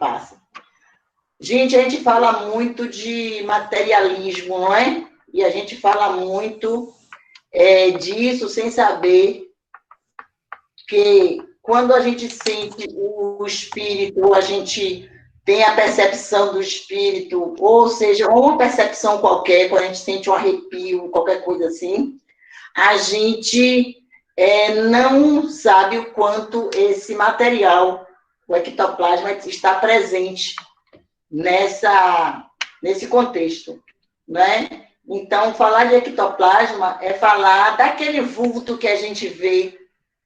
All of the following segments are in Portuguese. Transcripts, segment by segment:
passa. Gente, a gente fala muito de materialismo, não é? E a gente fala muito disso sem saber que quando a gente sente o espírito, a gente tem a percepção do espírito, ou seja, uma percepção qualquer, quando a gente sente um arrepio, qualquer coisa assim, a gente não sabe o quanto esse material, o ectoplasma, está presente nesse contexto, né? Então, falar de ectoplasma é falar daquele vulto que a gente vê,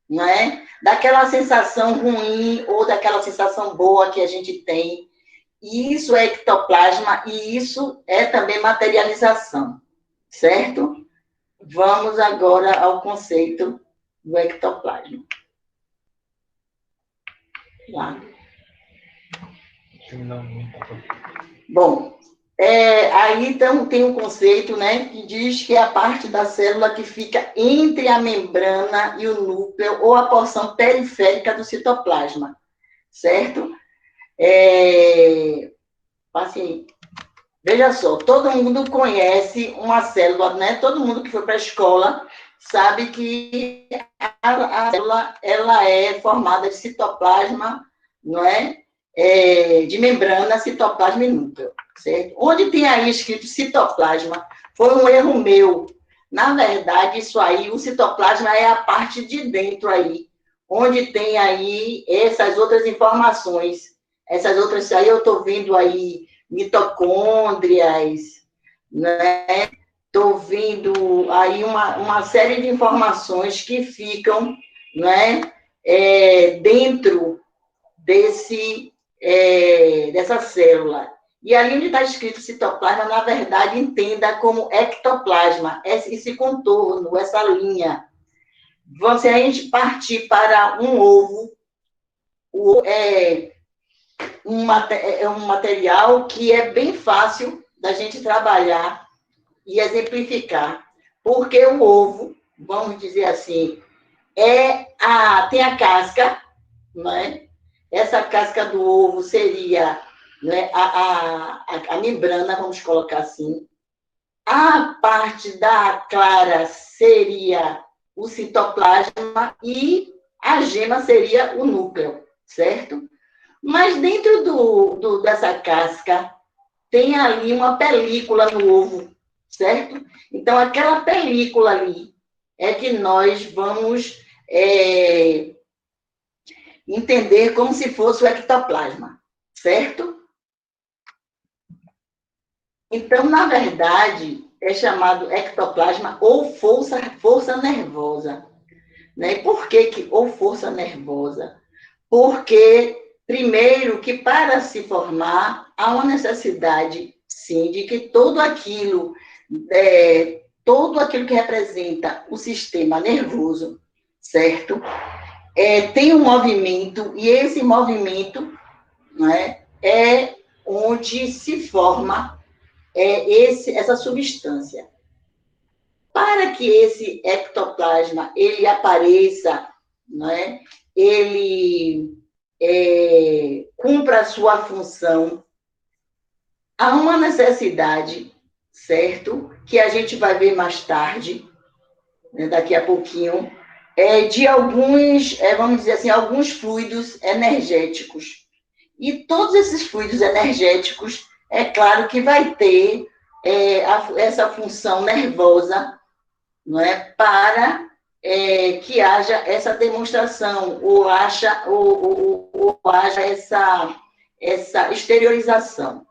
né? Daquela sensação ruim ou daquela sensação boa que a gente tem. E isso é ectoplasma e isso é também materialização, certo? Vamos agora ao conceito do ectoplasma. Lá. Bom, aí então tem um conceito, né, que diz que é a parte da célula que fica entre a membrana e o núcleo, ou a porção periférica do citoplasma, certo? Assim, veja só, todo mundo conhece uma célula, né? Todo mundo que foi para a escola sabe que a célula ela é formada de citoplasma, não é? De membrana, citoplasma e núcleo, certo? Onde tem aí escrito citoplasma, foi um erro meu. Na verdade, isso aí, o citoplasma é a parte de dentro aí, onde tem aí essas outras informações. Essas outras aí eu estou vendo aí mitocôndrias, né? Estou vendo aí uma série de informações que ficam, né, dentro dessa célula. E ali onde está escrito citoplasma, na verdade, entenda como ectoplasma, esse contorno, essa linha. Se a gente partir para um ovo, o ovo é um material que é bem fácil da gente trabalhar e exemplificar. Porque o ovo, vamos dizer assim, tem a casca, né? Essa casca do ovo seria, né, a membrana, vamos colocar assim. A parte da clara seria o citoplasma e a gema seria o núcleo, certo? Mas dentro dessa casca tem ali uma película no ovo, certo? Então, aquela película ali é que nós vamos entender como se fosse o ectoplasma, certo? Então, na verdade, é chamado ectoplasma ou força nervosa. Né? Por que ou força nervosa? Porque, primeiro, que para se formar, há uma necessidade, sim, de que tudo aquilo que representa o sistema nervoso, certo? Tem um movimento, e esse movimento, né, é onde se forma essa substância. Para que esse ectoplasma ele apareça, né, ele cumpra a sua função, há uma necessidade, certo? Que a gente vai ver mais tarde, né, daqui a pouquinho, de alguns, vamos dizer assim, alguns fluidos energéticos. E todos esses fluidos energéticos, é claro que vai ter essa função nervosa, não é? Para que haja essa demonstração, ou haja essa exteriorização.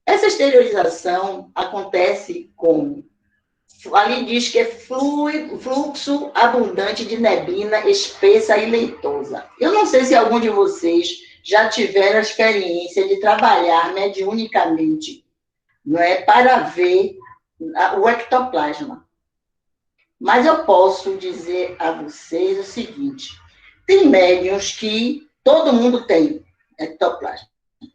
Essa exteriorização acontece como? Ali diz que é fluxo abundante de neblina espessa e leitosa. Eu não sei se algum de vocês já tiveram a experiência de trabalhar mediunicamente, não é, para ver o ectoplasma. Mas eu posso dizer a vocês o seguinte: tem médiuns que todo mundo tem ectoplasma,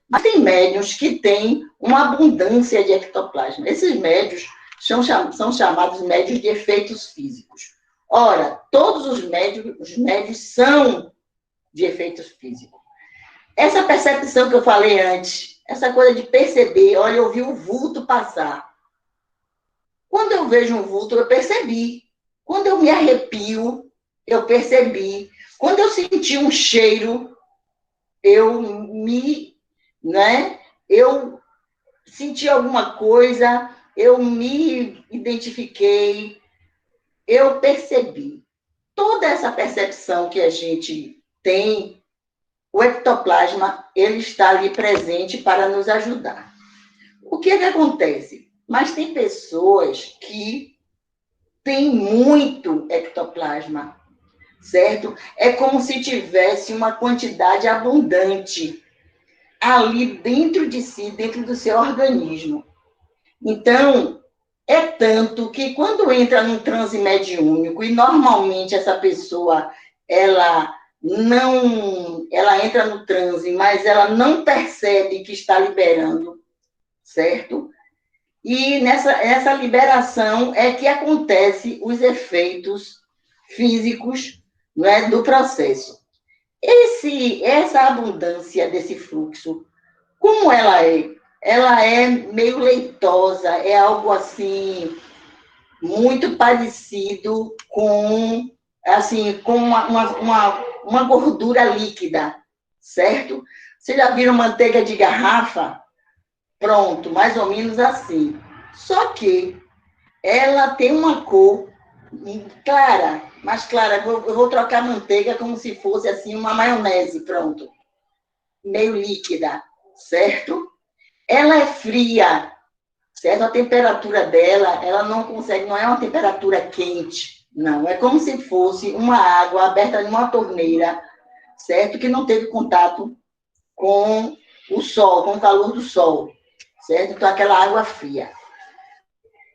mas tem médiuns que têm uma abundância de ectoplasma. Esses médiuns são chamados médiuns de efeitos físicos. Ora, todos os médiuns são de efeitos físicos. Essa percepção que eu falei antes, essa coisa de perceber, olha, eu vi o vulto passar. Quando eu vejo um vulto, eu percebi. Quando eu me arrepio, eu percebi. Quando eu senti um cheiro, eu me, né? Eu senti alguma coisa, eu me identifiquei, eu percebi. Toda essa percepção que a gente tem, o ectoplasma, ele está ali presente para nos ajudar. O que é que acontece? Mas tem pessoas que têm muito ectoplasma, certo? É como se tivesse uma quantidade abundante ali dentro de si, dentro do seu organismo. Então, é tanto que quando entra num transe mediúnico, e normalmente essa pessoa, ela entra no transe, mas ela não percebe que está liberando, certo? E nessa liberação é que acontece os efeitos físicos, né, do processo. Essa abundância desse fluxo, como ela é? Ela é meio leitosa, é algo assim muito parecido com assim com uma gordura líquida, certo? Vocês já viram manteiga de garrafa? Pronto, mais ou menos assim. Só que ela tem uma cor clara, mais clara. Eu vou trocar a manteiga como se fosse assim uma maionese, pronto, meio líquida, certo? Ela é fria, certo? A temperatura dela, ela não consegue, não é uma temperatura quente, não. É como se fosse uma água aberta numa torneira, certo? Que não teve contato com o sol, com o calor do sol, certo? Então, aquela água fria.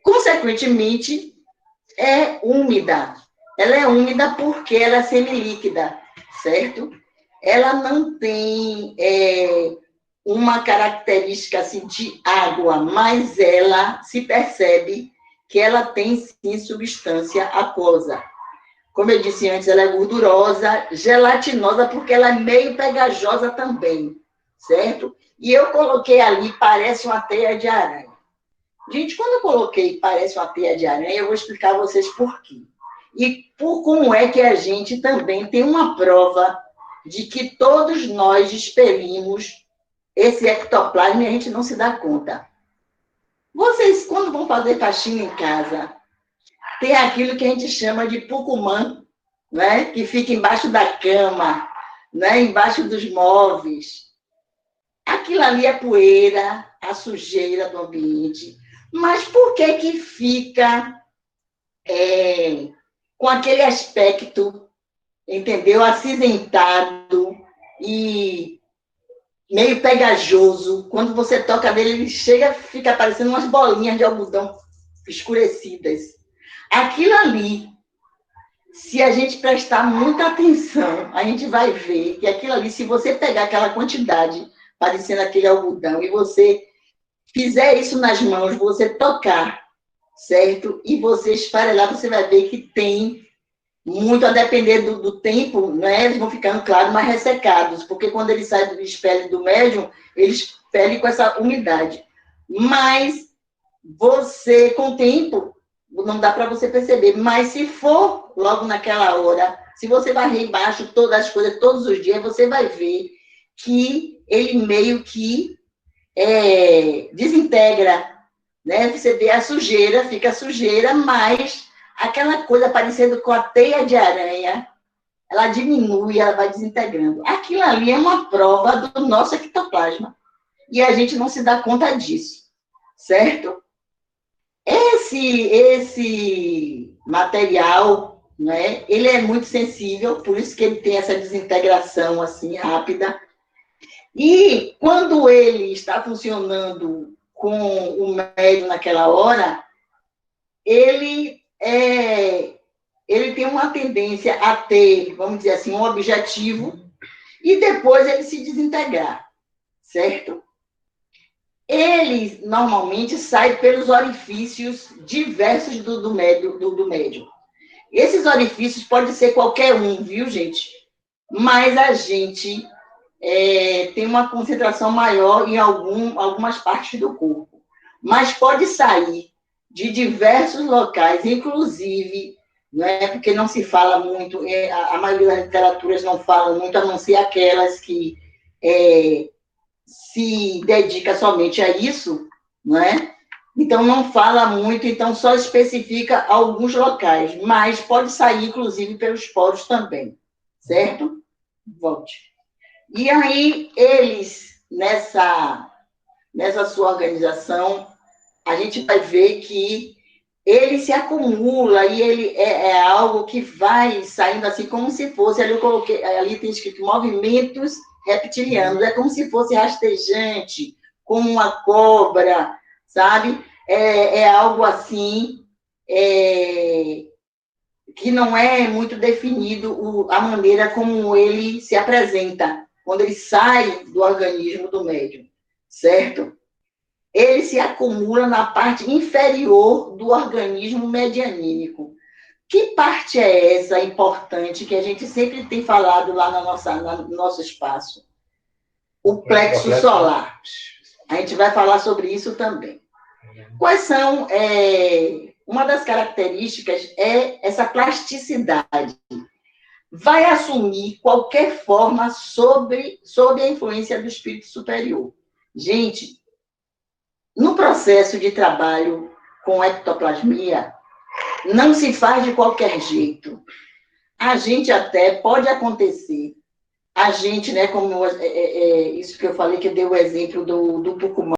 Consequentemente, é úmida. Ela é úmida porque ela é semilíquida, certo? Ela não tem uma característica assim, de água, mas ela se percebe que ela tem sim substância aquosa. Como eu disse antes, ela é gordurosa, gelatinosa, porque ela é meio pegajosa também, certo? E eu coloquei ali, parece uma teia de aranha. Gente, quando eu coloquei parece uma teia de aranha, eu vou explicar a vocês por quê. E por como é que a gente também tem uma prova de que todos nós expelimos esse ectoplasma e a gente não se dá conta. Vocês, quando vão fazer faxina em casa, tem aquilo que a gente chama de pucumã, né? Que fica embaixo da cama, né? Embaixo dos móveis. Aquilo ali é poeira, a sujeira do ambiente. Mas por que que fica com aquele aspecto, entendeu? Acinzentado e meio pegajoso. Quando você toca nele, ele chega, fica parecendo umas bolinhas de algodão escurecidas. Aquilo ali, se a gente prestar muita atenção, a gente vai ver que aquilo ali, se você pegar aquela quantidade, parecendo aquele algodão, e você fizer isso nas mãos, você tocar, certo? E você esfarelar, você vai ver que tem muito, a depender do tempo, né? Eles vão ficando, claro, mais ressecados, porque quando eles saem do espelho do médium, eles expelem com essa umidade. Mas você, com o tempo, não dá para você perceber. Mas se for logo naquela hora, se você varrer embaixo todas as coisas todos os dias, você vai ver que ele meio que desintegra, né? Você vê a sujeira, fica a sujeira, mas aquela coisa parecendo com a teia de aranha, ela diminui, ela vai desintegrando. Aquilo ali é uma prova do nosso ectoplasma. E a gente não se dá conta disso, certo? Esse material, né, ele é muito sensível, por isso que ele tem essa desintegração assim rápida. E quando ele está funcionando com o médium naquela hora, ele tem uma tendência a ter, vamos dizer assim, um objetivo e depois ele se desintegrar, certo? Ele normalmente sai pelos orifícios diversos do médium. Esses orifícios podem ser qualquer um, viu, gente? Mas a gente tem uma concentração maior em algumas partes do corpo. Mas pode sair de diversos locais, inclusive, né, porque não se fala muito, a maioria das literaturas não falam muito, a não ser aquelas que se dedica somente a isso, não é? Então, não fala muito, então só especifica alguns locais, mas pode sair, inclusive, pelos poros também, certo? Volte. E aí, eles, nessa sua organização, a gente vai ver que ele se acumula e ele é algo que vai saindo assim como se fosse, ali eu coloquei, ali tem escrito movimentos reptilianos, é como se fosse rastejante, como uma cobra, sabe? É algo assim, que não é muito definido a maneira como ele se apresenta, quando ele sai do organismo do médium, certo? Ele se acumula na parte inferior do organismo medianímico. Que parte é essa importante que a gente sempre tem falado lá no nosso espaço? O plexo solar. A gente vai falar sobre isso também. Quais são... uma das características é essa plasticidade. Vai assumir qualquer forma sob a influência do espírito superior. Gente, no processo de trabalho com ectoplasmia, não se faz de qualquer jeito. A gente até, pode acontecer, a gente, né, como isso que eu falei, que deu o exemplo do Tucumã,